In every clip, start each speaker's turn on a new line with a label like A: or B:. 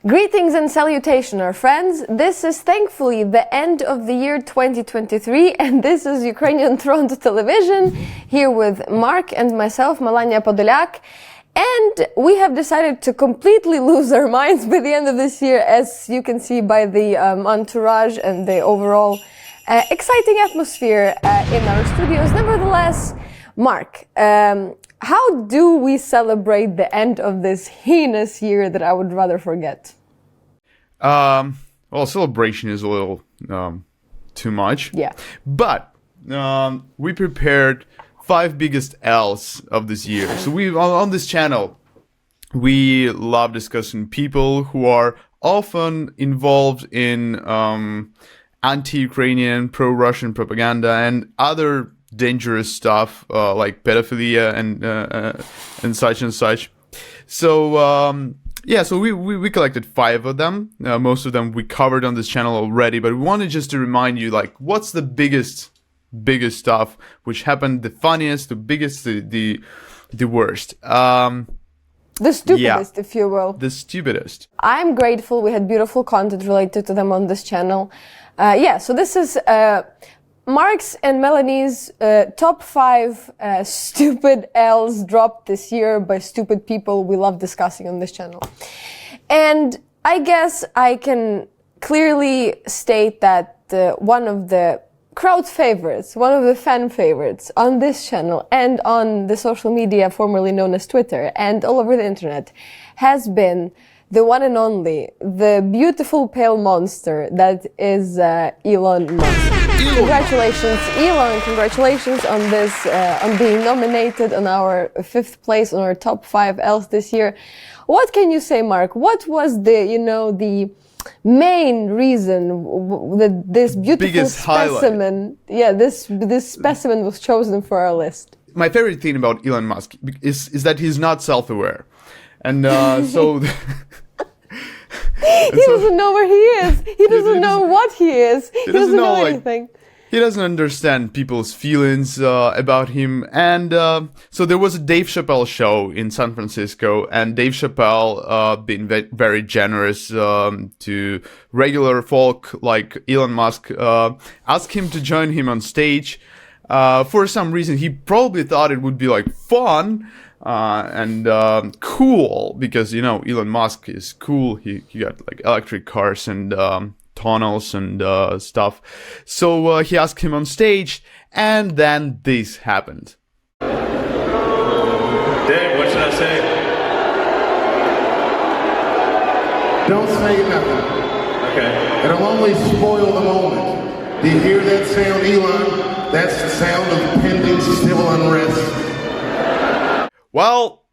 A: Greetings and salutation, our friends. This is thankfully the end of the year 2023, and this is Ukrainian Toronto Television, here with Mark and myself, Melania Podolyak. And we have decided to completely lose our minds by the end of this year, as you can see by the entourage and the overall exciting atmosphere in our studios. Nevertheless, Mark, how do we celebrate the end of this heinous year that I would rather forget?
B: Well, celebration is a little too much.
A: Yeah.
B: But we prepared 5 biggest L's of this year. So we on this channel, we love discussing people who are often involved in anti-Ukrainian, pro-Russian propaganda and other dangerous stuff like pedophilia and such and such. So so we collected 5 of them. Most of them we covered on this channel already, but we wanted just to remind you, like, what's the biggest stuff which happened, the funniest, the biggest, the worst.
A: The stupidest, if you will.
B: The stupidest.
A: I'm grateful we had beautiful content related to them on this channel. So this is Mark's and Melanie's top 5 stupid L's dropped this year by stupid people we love discussing on this channel. And I guess I can clearly state that one of the crowd favorites, one of the fan favorites on this channel and on the social media formerly known as Twitter and all over the internet has been the one and only, the beautiful pale monster that is Elon Musk. Congratulations, Elon. Congratulations on this, on being nominated on our 5th place on our top 5 L's this year. What can you say, Mark? What was the main reason that this beautiful specimen, this specimen was chosen for our list?
B: My favorite thing about Elon Musk is that he's not self-aware. And so...
A: He doesn't know where he is. He doesn't know what he is. He doesn't know anything.
B: He doesn't understand people's feelings about him. And so there was a Dave Chappelle show in San Francisco, and Dave Chappelle being very generous to regular folk like Elon Musk, asked him to join him on stage. For some reason, he probably thought it would be like fun and cool, because Elon Musk is cool. He got like electric cars and tunnels and stuff. So he asked him on stage, and then this happened.
C: Dave, what should I say?
D: Don't say nothing.
C: Okay.
D: It'll only spoil the moment. Do you hear that sound, Elon? That's the sound of pending civil unrest.
B: Well,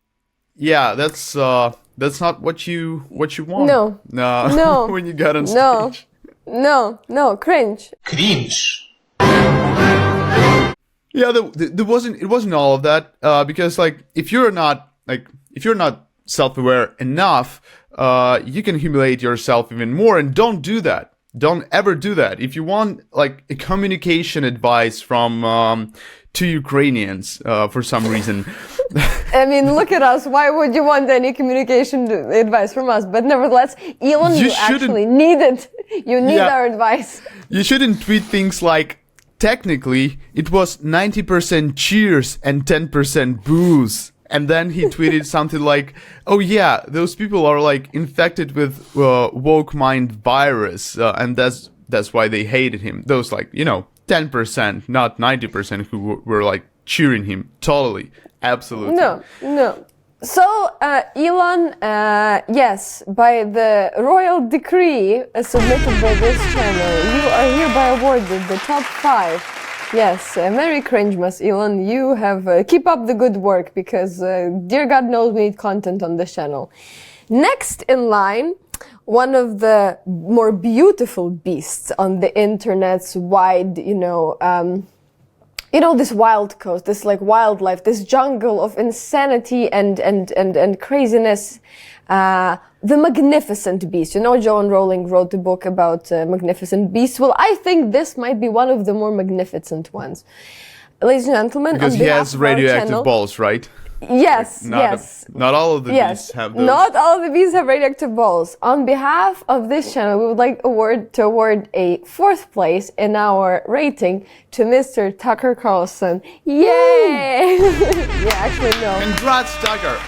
B: yeah, that's not what you want.
A: No.
B: When you got on stage.
A: No, cringe.
D: Cringe.
B: Yeah, it wasn't all of that, because like if you're not self-aware enough, you can humiliate yourself even more, and don't do that. Don't ever do that. If you want like a communication advice from to Ukrainians for some reason.
A: I mean, look at us. Why would you want any communication advice from us? But nevertheless, Elon, you actually need it. You need our advice.
B: You shouldn't tweet things like, technically, it was 90% cheers and 10% booze. And then he tweeted something like, oh yeah, those people are like infected with woke mind virus. And that's why they hated him. Those 10%, not 90% who were like cheering him. Totally. Absolutely.
A: No. So, Elon, yes, by the royal decree submitted by this channel, you are hereby awarded the top 5. Yes, Merry Cringemas, Elon. You have, keep up the good work, because, dear God knows we need content on this channel. Next in line, one of the more beautiful beasts on the internet's wide, this wild coast, this like wildlife, this jungle of insanity and craziness, the Magnificent Beast. Joan Rowling wrote a book about Magnificent Beasts. Well, I think this might be one of the more magnificent ones. Ladies and gentlemen,
B: because he has radioactive balls, right?
A: Yes,
B: Not
A: yes.
B: not all of the bees have those.
A: Not all of the bees have radioactive balls. On behalf of this channel, we would like to award a 4th place in our rating to Mr. Tucker Carlson. Yay! Yeah, actually, no.
B: Congrats, Tucker.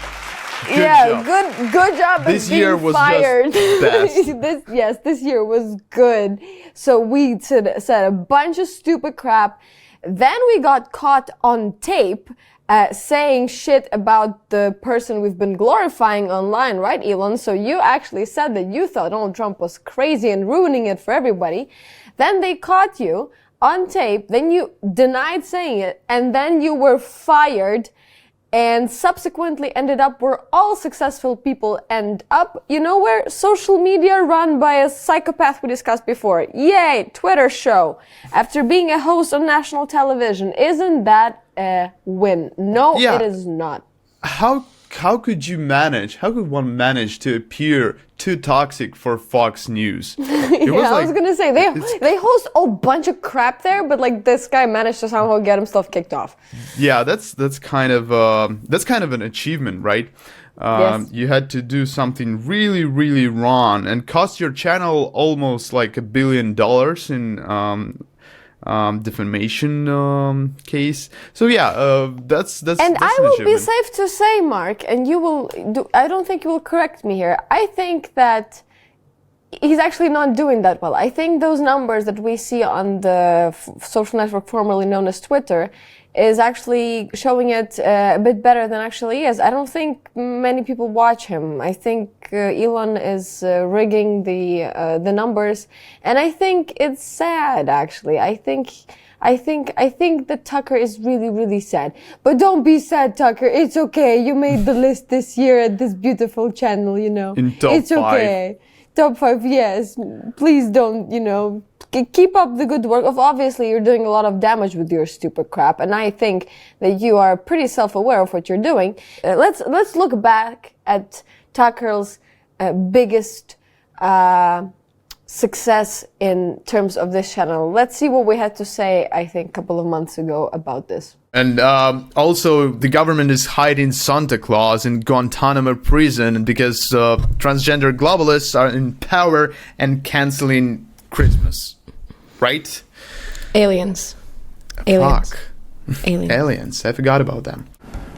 B: Good job.
A: Good job.
B: This
A: being
B: year was
A: fired.
B: just best.
A: This year was good. So we said a bunch of stupid crap. Then we got caught on tape saying shit about the person we've been glorifying online, right, Elon? So you actually said that you thought Donald Trump was crazy and ruining it for everybody. Then they caught you on tape. Then you denied saying it. And then you were fired. And subsequently ended up where all successful people end up. You know where? Social media run by a psychopath we discussed before. Yay! Twitter show. After being a host on national television. Isn't that a win? No,
B: Yeah.
A: it is not.
B: How could one manage to appear too toxic for Fox News? It
A: I was gonna say, they host a bunch of crap there, but like this guy managed to somehow get himself kicked off.
B: Yeah, that's kind of an achievement, right?
A: Yes.
B: You had to do something really, really wrong and cost your channel almost like $1 billion in defamation case. So yeah, that's
A: And
B: that's
A: I
B: an
A: will be
B: achievement.
A: safe to say, Mark, and I don't think you will correct me here. I think that he's actually not doing that well. I think those numbers that we see on the social network formerly known as Twitter is actually showing it a bit better than actually is. I don't think many people watch him. I think Elon is rigging the numbers, and I think it's sad. Actually, I think that Tucker is really, really sad. But don't be sad, Tucker. It's okay. You made the list this year at this beautiful channel. You know,
B: In top
A: it's okay. Top 5, yes. Please don't, keep up the good work. Obviously, you're doing a lot of damage with your stupid crap, and I think that you are pretty self-aware of what you're doing. Let's look back at Tucker's biggest success in terms of this channel. Let's see what we had to say, I think, a couple of months ago about this.
B: And also, the government is hiding Santa Claus in Guantanamo prison because transgender globalists are in power and canceling Christmas, right?
A: Aliens.
B: Fuck.
A: Aliens.
B: Aliens. I forgot about them.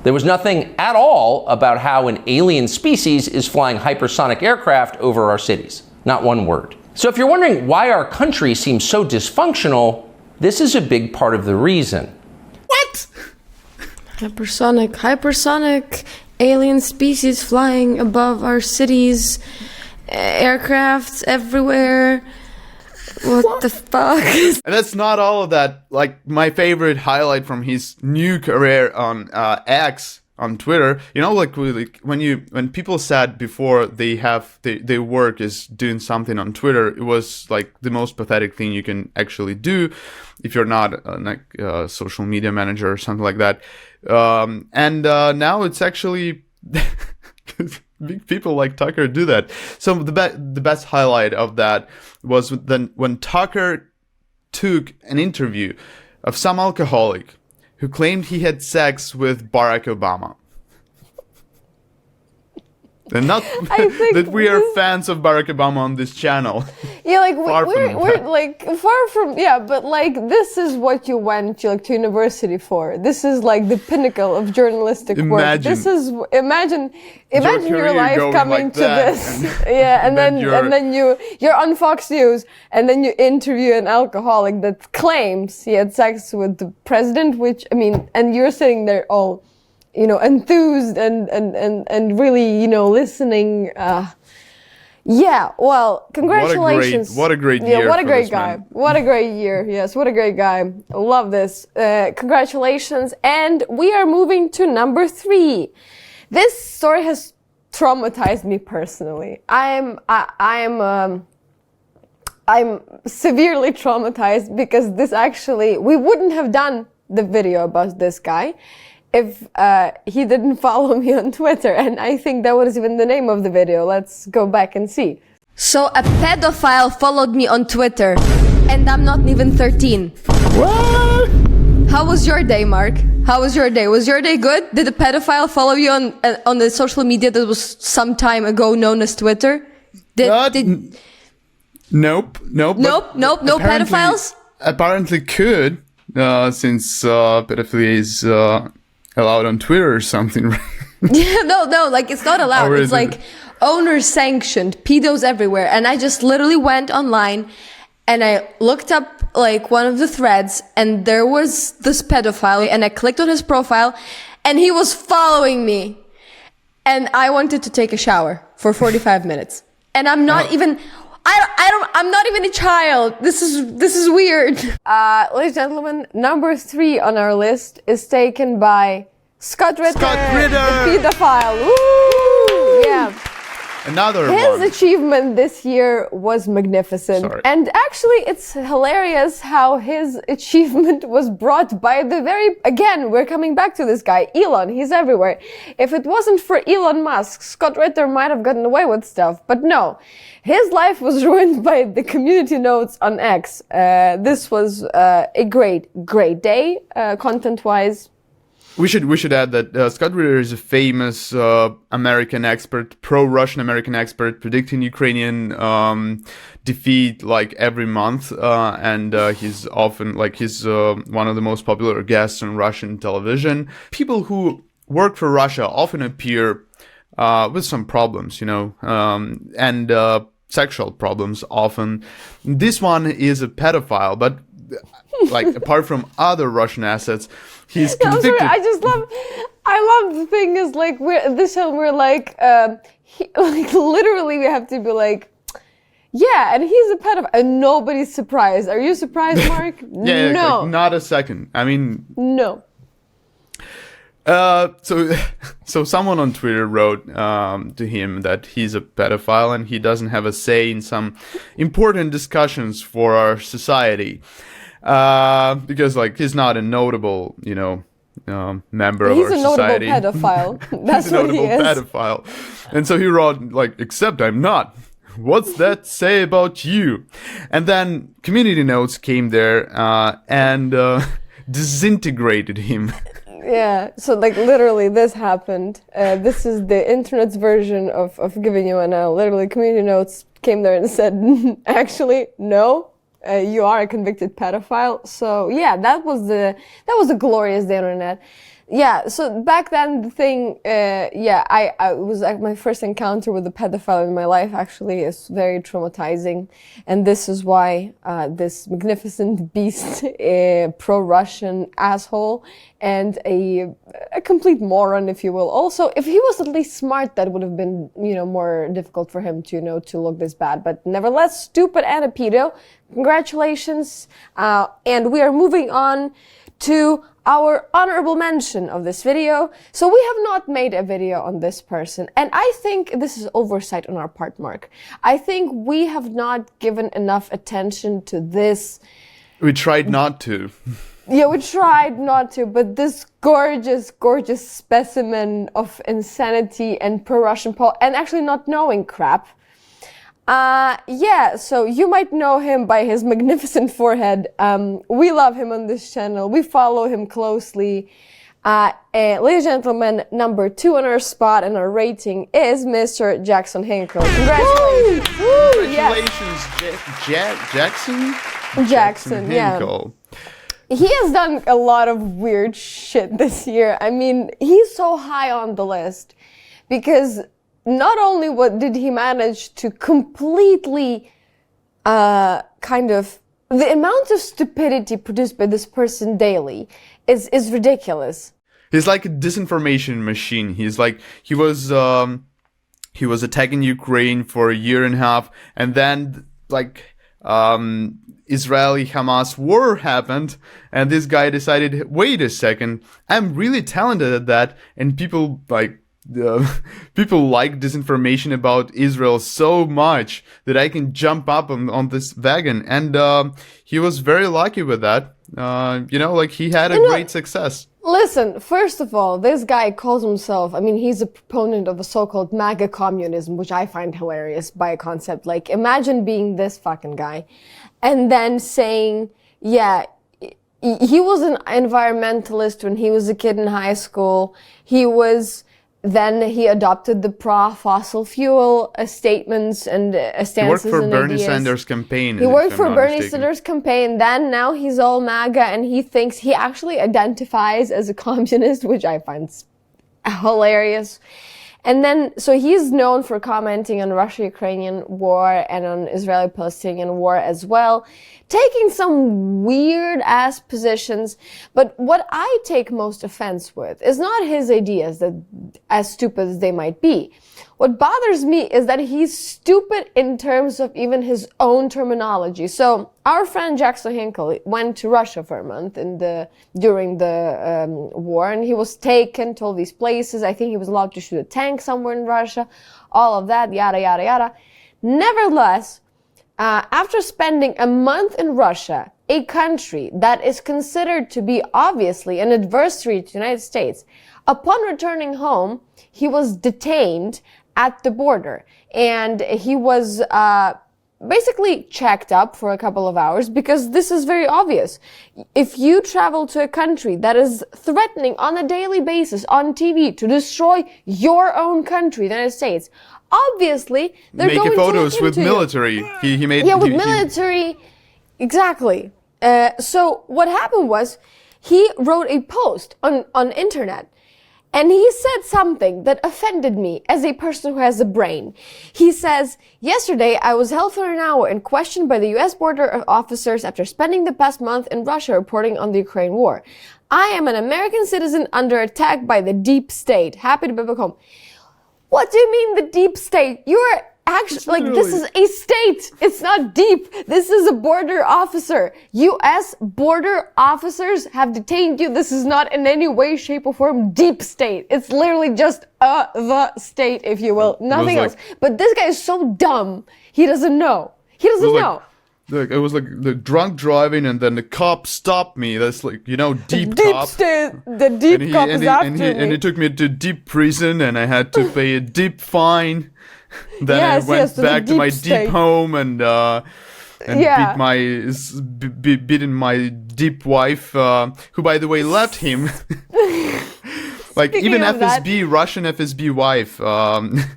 E: There was nothing at all about how an alien species is flying hypersonic aircraft over our cities. Not one word. So if you're wondering why our country seems so dysfunctional, this is a big part of the reason.
B: What?
A: Hypersonic alien species flying above our cities, aircrafts everywhere. What the fuck?
B: And that's not all of that. Like, my favorite highlight from his new career on X, on Twitter, like when people said before their work is doing something on Twitter, it was like the most pathetic thing you can actually do if you're not a social media manager or something like that. Now it's actually big people like Tucker do that. So the best highlight of that was when Tucker took an interview of some alcoholic who claimed he had sex with Barack Obama. And not that we are fans of Barack Obama on this channel.
A: Yeah, like
B: we're
A: like far from, yeah, but like this is what you went to university for. This is like the pinnacle of journalistic work. This is imagine your life coming like to this. Yeah, and then you're on Fox News, and then you interview an alcoholic that claims he had sex with the president, and you're sitting there all enthused and really, listening. Yeah, well, congratulations.
B: What a great year.
A: Yeah, what a great
B: this
A: guy.
B: man.
A: What a great year. Yes, what a great guy. I love this. Congratulations. And we are moving to number 3. This story has traumatized me personally. I'm severely traumatized because we wouldn't have done the video about this guy if he didn't follow me on Twitter, and I think that was even the name of the video. Let's go back and see. So a pedophile followed me on Twitter, and I'm not even 13.
B: What?
A: How was your day, Mark? How was your day? Was your day good? Did the pedophile follow you on the social media that was some time ago known as Twitter?
B: Nope.
A: No pedophiles?
B: Apparently could, since pedophilia is allowed on Twitter or something.
A: Yeah, no, like it's not allowed.
B: Or
A: It's
B: is it?
A: like owner sanctioned, pedos everywhere. And I just literally went online and I looked up like one of the threads and there was this pedophile and I clicked on his profile and he was following me. And I wanted to take a shower for 45 minutes. And I'm not even... I'm not even a child. This is weird. Ladies and gentlemen, number 3 on our list is taken by Scott Ritter, the pedophile. Woo! Yeah.
B: Another
A: His
B: one.
A: achievement this year was magnificent.
B: Sorry.
A: And actually, it's hilarious how his achievement was brought by again, we're coming back to this guy, Elon. He's everywhere. If it wasn't for Elon Musk, Scott Ritter might have gotten away with stuff. But no, his life was ruined by the community notes on X. This was a great day, content-wise.
B: We should add that Scott Ritter is a famous American expert, pro-Russian American expert, predicting Ukrainian defeat like every month, and he's often he's one of the most popular guests on Russian television. People who work for Russia often appear with some problems, and sexual problems often. This one is a pedophile, but apart from other Russian assets, he's convicted.
A: I love the thing is we're literally we have to be like, yeah, and he's a pedophile, and nobody's surprised. Are you surprised, Mark?
B: Yeah,
A: no,
B: not a second. I mean,
A: no.
B: So someone on Twitter wrote to him that he's a pedophile and he doesn't have a say in some important discussions for our society. Because he's not a notable, member of our society.
A: He's a notable pedophile. That's what he is.
B: He's a notable pedophile. And so he wrote, except I'm not. What's that say about you? And then community notes came there and disintegrated him.
A: Yeah, so literally this happened. This is the internet's version of giving you an L. Literally community notes came there and said, actually, no. You are a convicted pedophile. So yeah, that was a glorious day on the internet. Yeah, so back then the thing, I was my first encounter with a pedophile in my life actually is very traumatizing, and this is why this magnificent beast, a pro-Russian asshole, and a complete moron, if you will. Also, if he was at least smart, that would have been more difficult for him to to look this bad. But nevertheless, stupid and a pedo. Congratulations, and we are moving on to our honorable mention of this video. So we have not made a video on this person, and I think this is oversight on our part, Mark. I think we have not given enough attention to this.
B: We tried not to.
A: Yeah, we tried not to, but this gorgeous specimen of insanity and pro-Russian and actually not knowing crap. So you might know him by his magnificent forehead. We love him on this channel. We follow him closely. Ladies and gentlemen, number 2 on our spot and our rating is Mr. Jackson Hinkle. Congratulations! Woo!
B: Congratulations, Jackson?
A: Jackson, yeah.
B: Hinkle.
A: He has done a lot of weird shit this year. I mean, he's so high on the list because not only did he manage to completely the amount of stupidity produced by this person daily is ridiculous.
B: He's like a disinformation machine. He was attacking Ukraine for a year and a half, and then Israeli-Hamas war happened, and this guy decided, wait a second, I'm really talented at that, and people like disinformation about Israel so much that I can jump up on this wagon, and he was very lucky with that. He had a great success.
A: Listen, first of all, this guy calls himself, he's a proponent of a so-called MAGA communism, which I find hilarious by concept. Imagine being this fucking guy and then saying, yeah, he was an environmentalist when he was a kid in high school. Then he adopted the pro-fossil fuel statements and stances.
B: He worked for
A: and
B: Bernie
A: ideas.
B: Sanders' campaign.
A: He worked for Bernie Sanders' campaign. Then now he's all MAGA, and he thinks he actually identifies as a communist, which I find hilarious. And then, so he's known for commenting on Russia-Ukrainian war and on Israeli-Palestinian war as well, taking some weird-ass positions. But what I take most offense with is not his ideas, that as stupid as they might be. What bothers me is that he's stupid in terms of even his own terminology. So our friend Jackson Hinkle went to Russia for a month during the war, and he was taken to all these places. I think he was allowed to shoot a tank somewhere in Russia, all of that, yada, yada, yada. Nevertheless, after spending a month in Russia, a country that is considered to be obviously an adversary to the United States, upon returning home, he was detained at the border, and he was basically checked up for a couple of hours, because this is very obvious. If you travel to a country that is threatening on a daily basis on TV to destroy your own country, the United States, obviously they're going to
B: make photos with
A: you.
B: military. He made
A: military. Exactly. So what happened was he wrote a post on internet. And he said something that offended me as a person who has a brain. He says, yesterday I was held for an hour and questioned by the U.S. border officers after spending the past month in Russia reporting on the Ukraine war. I am an American citizen under attack by the deep state. Happy to be back home. What do you mean the deep state? You're actually, this is a state. It's not deep. This is a border officer. U.S. border officers have detained you. This is not in any way, shape, or form deep state. It's literally just the state, if you will. Nothing else. But this guy is so dumb. He doesn't know. He doesn't know.
B: Look, it was like the drunk driving, and then the cop stopped me. That's like, deep cop.
A: State. The deep cop is after me.
B: And he took me to deep prison, and I had to pay a deep fine. Then I went back to my deep home and beaten my deep wife, who, by the way, left him. Even FSB, Russian FSB wife.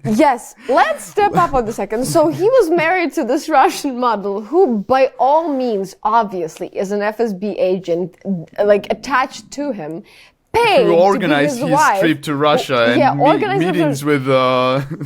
A: Yes, let's step up on the second. So he was married to this Russian model who, by all means, obviously, is an FSB agent, attached to him.
B: Who organized his trip to Russia and meetings with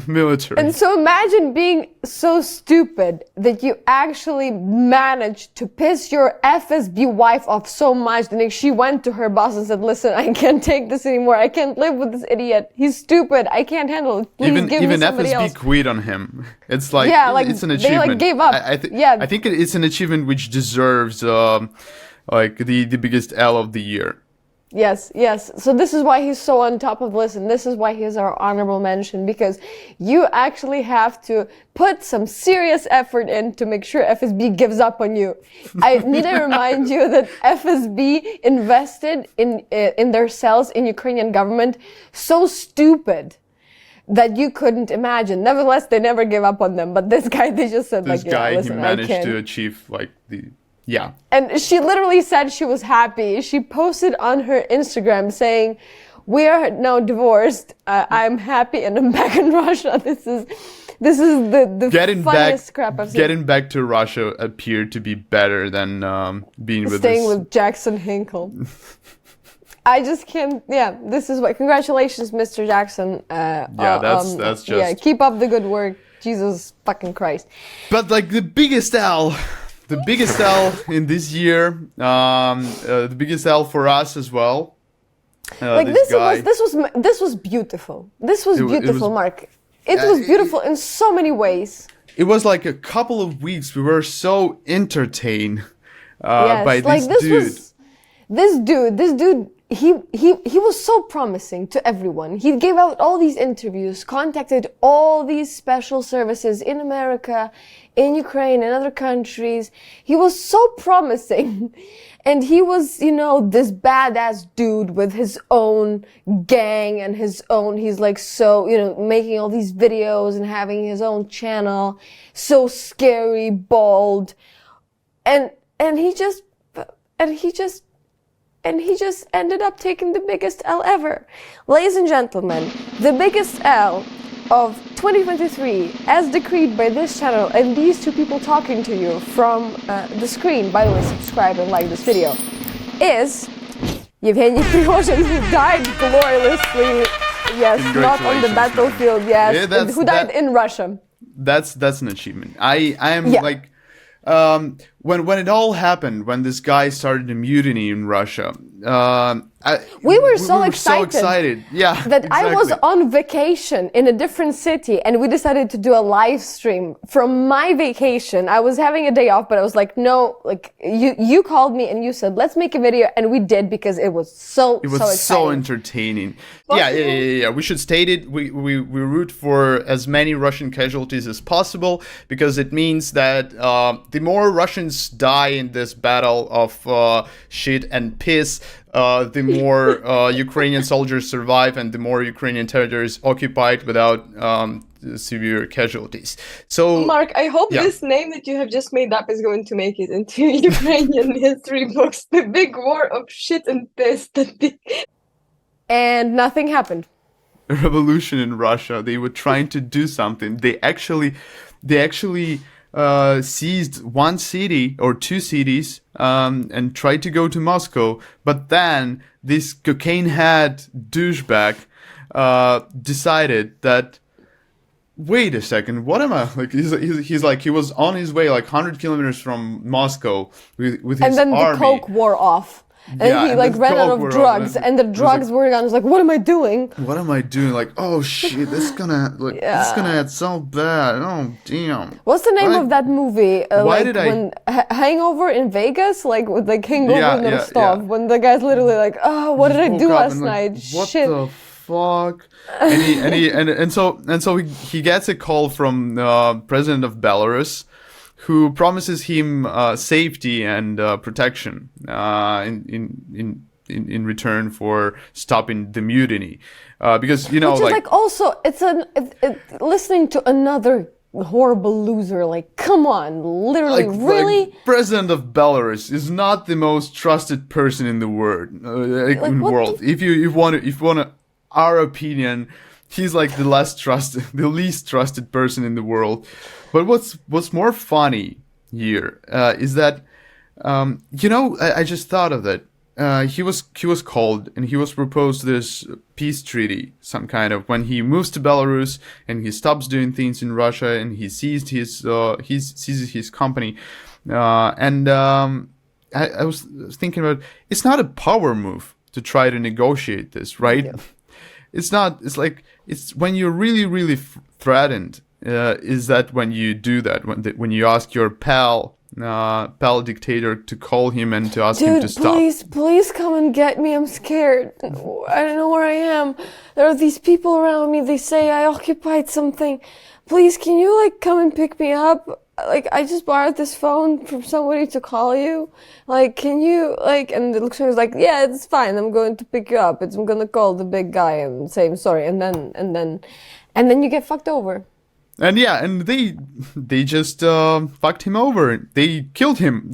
B: military.
A: And so imagine being so stupid that you actually managed to piss your FSB wife off so much that she went to her boss and said, listen, I can't take this anymore. I can't live with this idiot. He's stupid. I can't handle it. Please give me somebody else.
B: FSB quit on him. It's it's an achievement.
A: They gave up.
B: I think it's an achievement which deserves the biggest L of the year.
A: Yes. So this is why he's so on top of the list, and this is why he's our honorable mention, because you actually have to put some serious effort in to make sure FSB gives up on you. I need to remind you that FSB invested in their cells in Ukrainian government so stupid that you couldn't imagine. Nevertheless, they never gave up on them. But this guy, they just said, listen,
B: he managed to achieve Yeah.
A: And she literally said she was happy. She posted on her Instagram saying, we are now divorced. I'm happy and I'm back in Russia. This is the funniest crap I've seen.
B: Getting back to Russia appeared to be better than staying
A: with Jackson Hinkle. I just can't. Yeah, this is what. Congratulations, Mr. Jackson.
B: That's just.
A: Yeah, keep up the good work. Jesus fucking Christ.
B: But the biggest L. The biggest L in this year, the biggest L for us as well.
A: This was beautiful. This was beautiful, Mark. It was beautiful in so many ways.
B: It was like a couple of weeks. We were so entertained by this dude.
A: This dude. He was so promising to everyone. He gave out all these interviews, contacted all these special services in America, in Ukraine, and other countries. He was so promising. And he was, this badass dude with his own gang and he's making all these videos and having his own channel. So scary, bold. And he just and he just ended up taking the biggest L ever. Ladies and gentlemen, the biggest L of 2023, as decreed by this channel and these two people talking to you from the screen, by the way, subscribe and like this video, is Yevgeny Prigozhin, who died gloriously, yes, not on the battlefield, yes,
B: Yeah,
A: who died in Russia.
B: That's an achievement. I am
A: Yeah.
B: like, when it all happened, when this guy started a mutiny in Russia,
A: We were so excited.
B: Yeah,
A: that I was
B: exactly.
A: on vacation in a different city, and we decided to do a live stream from my vacation. I was having a day off, but I was like, no, like you called me and you said, let's make a video, and we did because it was so exciting.
B: Entertaining. Yeah. We should state it. We root for as many Russian casualties as possible, because it means that the more Russians die in this battle of shit and piss, the more Ukrainian soldiers survive, and the more Ukrainian territory is occupied without severe casualties. So,
F: Mark, I hope this name that you have just made up is going to make it into Ukrainian history books. The big war of shit and piss.
A: And nothing happened.
B: a revolution in Russia. They were trying to do something. They actually seized one city or two cities and tried to go to Moscow. But then this cocaine-head douchebag decided that, wait a second, what am I, like, he's like, he was on his way like 100 kilometers from Moscow with his army.
A: And then the coke wore off. And he like ran out of drugs, and the drugs were gone. I was like, what am I doing?
B: What am I doing? Like, oh shit, this is gonna get so bad. Oh damn.
A: What's the name of that movie?
B: Why
A: like
B: did I-
A: when Hangover in Vegas, like with like Hangover in Rostov, when the guy's literally like, oh, what did I do last night?
B: What
A: Shit.
B: the fuck? And so he gets a call from president of Belarus, who promises him safety and protection in return for stopping the mutiny, because
A: Which is like also it's listening to another horrible loser. Like, come on, literally, really.
B: Like, president of Belarus is not the most trusted person in the world. If you want our opinion, he's like the least trusted person in the world. But what's more funny here is that I just thought of it. He was called and he was proposed this peace treaty, some kind of, when he moves to Belarus and he stops doing things in Russia and he seizes his company. I was thinking about, it's not a power move to try to negotiate this, right? Yeah. It's not. It's like, it's when you're really, really threatened. Is that when you do that? When you ask your pal dictator to call him and to ask him to stop?
A: Please come and get me. I'm scared. I don't know where I am. There are these people around me. They say I occupied something. Please, can you like come and pick me up? Like, I just borrowed this phone from somebody to call you. Like, can you, like, and the luxury like, yeah, it's fine. I'm going to pick you up. I'm going to call the big guy and say I'm sorry. And then you get fucked over.
B: And yeah, and they just fucked him over. They killed him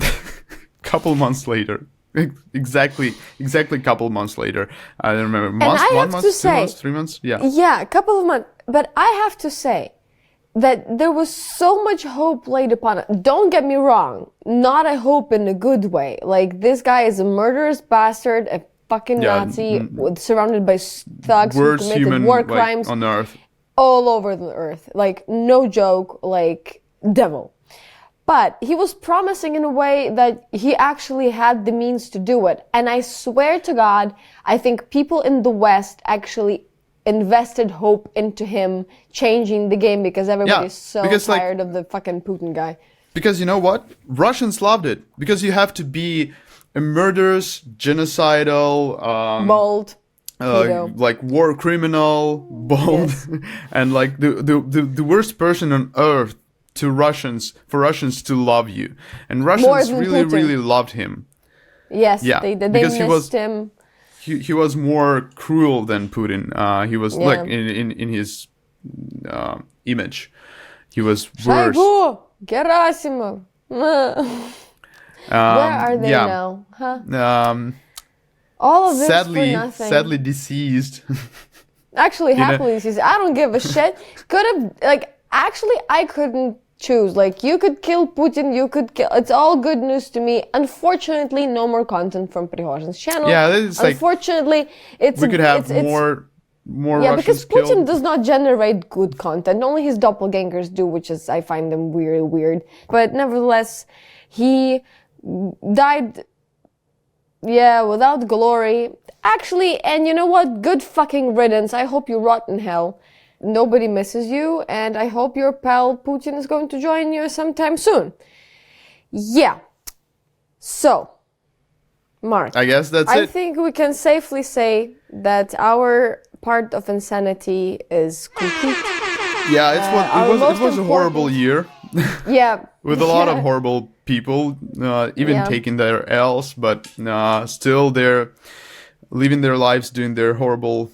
B: couple months later. Exactly a couple months later. I don't remember. One month, 2 months, 3 months? Yeah.
A: Yeah, a couple of months. But I have to say that there was so much hope laid upon it. Don't get me wrong. Not a hope in a good way. Like, this guy is a murderous bastard, a fucking Nazi, surrounded by thugs who committed war crimes
B: on earth.
A: All over the earth. Like, no joke, like, devil. But he was promising in a way that he actually had the means to do it. And I swear to God, I think people in the West actually invested hope into him changing the game, because everybody's tired of the fucking Putin guy.
B: Because you know what? Russians loved it. Because you have to be a murderous, genocidal,
A: bold,
B: like war criminal, bold, yes. And like the worst person on earth for Russians to love you. And Russians really loved him.
A: Yes, yeah, they missed him.
B: He was more cruel than Putin. He was like in his image, he was worse.
A: Shaigu, Gerasimov. Where are they now? Huh? All of this for nothing.
B: Sadly deceased.
A: Actually, happily deceased. I don't give a shit. Could have, like, actually, I couldn't choose. Like, you could kill Putin, you could kill. It's all good news to me. Unfortunately, no more content from Prigozhin's channel.
B: Yeah, it's like.
A: Unfortunately, it's.
B: We could have more
A: yeah,
B: Russians
A: because Putin
B: killed.
A: does not generate good content. Only his doppelgangers do, which is, I find them weird. But nevertheless, he died, yeah, without glory. Actually, and you know what? Good fucking riddance. I hope you rot in hell. Nobody misses you, and I hope your pal Putin is going to join you sometime soon. Yeah. So, Mark.
B: I guess that's
A: I
B: it.
A: think we can safely say that our part of insanity is complete.
B: Yeah, it was a horrible
A: important-
B: year.
A: Yeah.
B: With a lot of horrible people, even taking their L's, but still they're living their lives, doing their horrible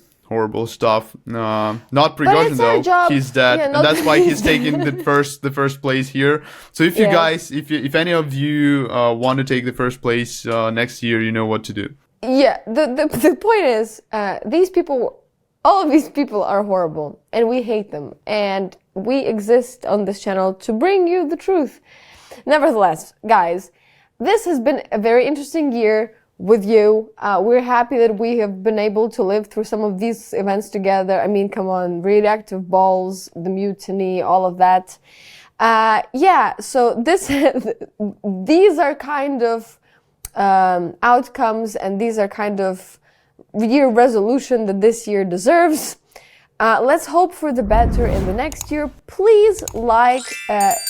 B: stuff. Not Prigozhin
A: it's our
B: though;
A: job.
B: he's dead,
A: Yeah,
B: and that's why he's taking the first place here. So if you guys, if any of you want to take the first place next year, you know what to do.
A: Yeah. The point is, these people, all of these people are horrible, and we hate them, and we exist on this channel to bring you the truth. Nevertheless, guys, this has been a very interesting year with you. We're happy that we have been able to live through some of these events together. I mean, come on, radioactive balls, the mutiny, all of that. Yeah, so these are kind of outcomes, and these are kind of year resolution that this year deserves. Let's hope for the better in the next year. Please like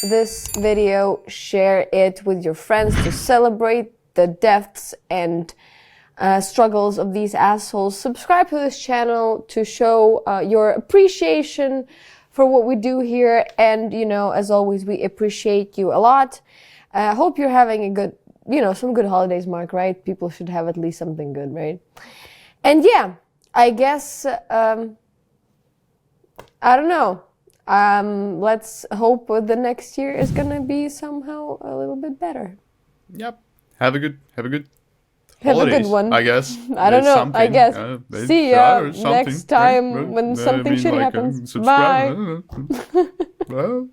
A: this video, share it with your friends to celebrate the deaths and struggles of these assholes. Subscribe to this channel to show your appreciation for what we do here. And, you know, as always, we appreciate you a lot. Hope you're having a good, you know, some good holidays, Mark, right? People should have at least something good, right? And yeah, I guess, I don't know. Let's hope the next year is gonna be somehow a little bit better.
B: Yep. Have a good
A: Have a
B: holidays,
A: good one.
B: I guess.
A: I don't know. I guess. See ya
B: or something.
A: next time when something shit
B: like,
A: happens.
B: subscribe.
A: Bye.
B: Well.